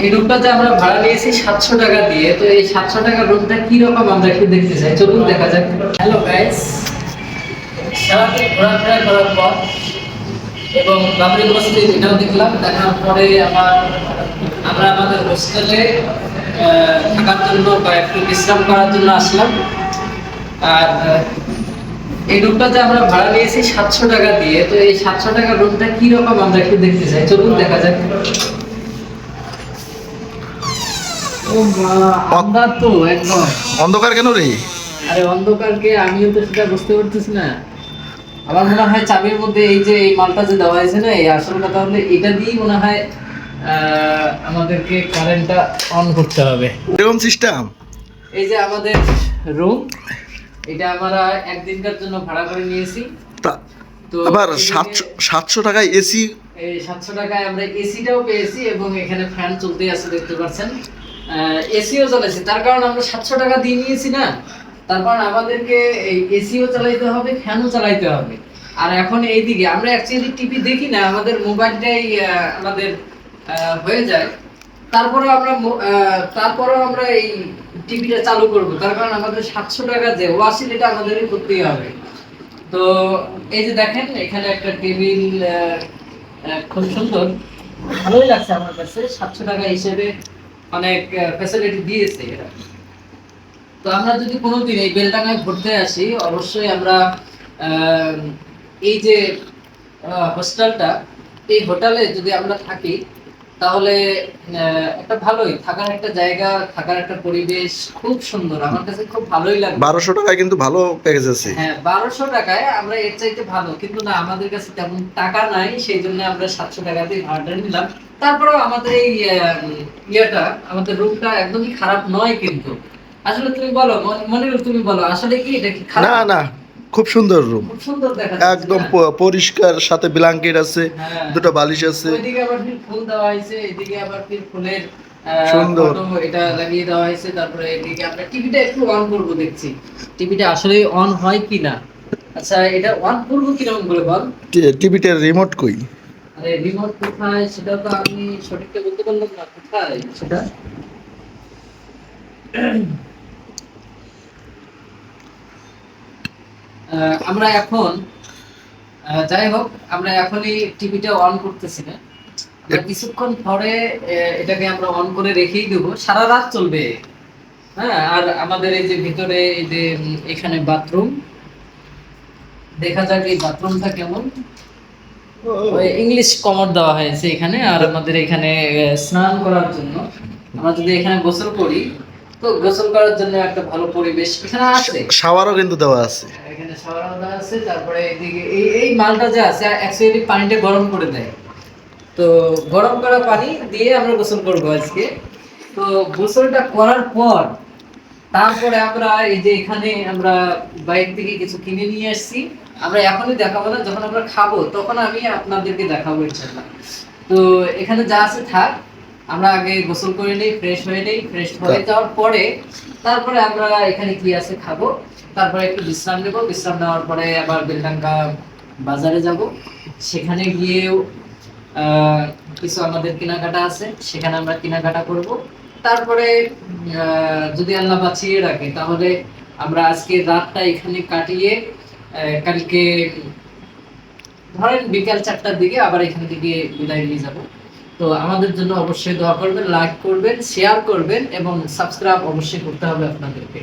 এই রুমটা যে আমরা ভাড়া নিয়েছি 700 টাকা দিয়ে। তো এই 700 টাকার রুমটা কি রকম আমরা একটু দেখতে চাই, চলুন দেখা যাক। হ্যালো গাইস, সারাদিন ঘোরাফেরা করার পর এবং বাবরি মসজিদ এটাও দেখলাম, দেখার পরে আমরা আমাদের হোস্টেলে থাকার জন্য বা একটু বিশ্রাম করার জন্য আসলাম। আর এই রুমটা যে আমরা ভাড়া নিয়েছি 700 টাকা দিয়ে। তো এই 700 টাকার রুমটা কি রকম আমরা একটু দেখতে চাই, চলুন দেখা যাক। অন্ধকার তো একদম। অন্ধকার কেন রে? আরে অন্ধকারকে আমিও তো সেটা বুঝতে পারতেছি না। আমার মনে হয় চাবির মধ্যে এই যে এই মালটা যে দেওয়া হয়েছে না, এই আসল কথা হলো এটা দিয়েই মনে হয় আমাদেরকে কারেন্টটা অন করতে হবে। এরকম সিস্টেম। এই যে আমাদের রুম, এটা আমরা একদিনকার জন্য ভাড়া করে নিয়েছি। তো আবার 700 টাকায় এসি। এই 700 টাকায় আমরা এসিটাও পেয়েছি এবং এখানে ফ্যান চলতেই আছে, দেখতে পাচ্ছেন। এসিও চালাইছি, তার কারণ আমরা 700 টাকা দিয়ে নিয়েছি না, তার কারণ আমাদেরকে এই এসিও চালাইতে হবে, ফ্যানও চালাইতে হবে। আর এখন এইদিকে আমরা অ্যাকচুয়ালি টিভি দেখি না, আমাদের মোবাইলটাই আমাদের হয়ে যায়। তারপরেও আমরা এই টিভিটা চালু করব, তার কারণ আমাদের 700 টাকা যে ওয়াশিল এটা আমাদেরই করতেই হবে। তো এই যে দেখেন এখানে একটা টেবিল, খুব সুন্দর, ভালোই লাগছে আমার কাছে। 700 টাকা হিসেবে অনেক ফ্যাসিলিটি দিয়েছে এরা। তো আমরা যদি কোনোদিন এই বেলডাঙ্গায় ঘুরতে আসি, অবশ্যই আমরা এই যে হোস্টেলটা, এই হোটেলে যদি আমরা থাকি তাহলে একটা ভালোই থাকার একটা জায়গা, থাকার একটা পরিবেশ খুব সুন্দর, আমার কাছে খুব ভালোই লাগে। 1200 টাকায় কিন্তু ভালো প্যাকেজ আছে। হ্যাঁ, 1200 টাকায় আমরা এর চাইতে ভালো, কিন্তু না আমাদের কাছে তেমন টাকা নাই, সেই জন্য আমরা 700 টাকা দিয়ে ভাড়াটা নিলাম। তারপরেও আমাদের এই আমাদের রুমটা একদমই খারাপ নয়। কিন্তু আসলে তুমি বলো মনিরুল, তুমি বলো আসলে কি এটা কি খারাপ? না না, খুব সুন্দর রুম, খুব সুন্দর দেখা যাচ্ছে, একদম না? পরিষ্কার, সাথে ব্ল্যাঙ্কেট আছে, হ্যাঁ, দুটো বালিশ আছে। ওইদিকে আবার ফুল দেওয়া হয়েছে, এদিকে আবার ফুলের সুন্দর ফটো এটা লাগিয়ে দেওয়া হয়েছে। তারপরে এদিকে আমরা টিভিটা একটু অন করব, দেখছি টিভিটা আসলে অন হয় কিনা। আচ্ছা, এটা অন করব কিরকম করে বল? টিভিটার রিমোট কই? আরে রিমোট কোথায় সেটা তো আমি সঠিকটা বলতে পারলাম না, কোথায় সেটা। আমরা এখন যাই হোক, আমরা এখনই টিভিটা অন করতেছি না, আমরা কিছুক্ষণ পরে এটাকে আমরা অন করে রেখেই দেবো, সারা রাত চলবে। হ্যাঁ, আর আমাদের এই যে ভিতরে এই যে এখানে বাথরুম, দেখা যাক এই বাথরুমটা কেমন। ওই ইংলিশ কমোড দেওয়া হয়েছে এখানে। আর আমাদের এখানে স্নান করার জন্য, আমরা যদি এখানে গোসল করি তো গোসল করার জন্য একটা ভালো পরিবেশ এখানে আছে। শাওয়ারও কিন্তু দেওয়া আছে। এখানে শাওয়ার দেওয়া আছে। তারপরে এদিকে এই মালটা যে আছে অ্যাকচুয়ালি পানিটা গরম করে দেয়। তো গরম করা পানি দিয়ে আমরা গোসল করব আজকে। তো গোসলটা করার পর তারপরে আমরা এই যে এখানে আমরা বাইরে থেকে কিছু কিনে নিয়ে আসছি, আমরা এখনই দেখাবো না, যখন আমরা খাবো তখন আমি আপনাদেরকে দেখাবো ইনশাআল্লাহ। তো এখানে যা আছে থাক, আমরা আগে গোসল করে নেই, ফ্রেশ হয়ে নেই, ফ্রেশ হয়ে যাওয়ার পরে তারপরে আমরা এখানে কি আছে খাবো, তারপরে একটু বিশ্রাম নেব, বিশ্রাম নেওয়ার পরে আবার বেলডাঙ্গা বাজারে যাব, সেখানে গিয়েও কিছু আমাদের কেনাকাটা আছে, সেখানে আমরা কেনাকাটা করব। তারপরে যদি আল্লাহ বাঁচিয়ে রাখে তাহলে আমরা আজকে রাতটা এখানে কাটিয়ে কালকে ধরেন বিকাল 4টার দিকে আবার এখান থেকে বিদায় নিয়ে যাব। তো আমাদের জন্য অবশ্যই দোয়া করবেন, লাইক করবেন, শেয়ার করবেন এবং সাবস্ক্রাইব অবশ্যই করতে হবে আপনাদেরকে।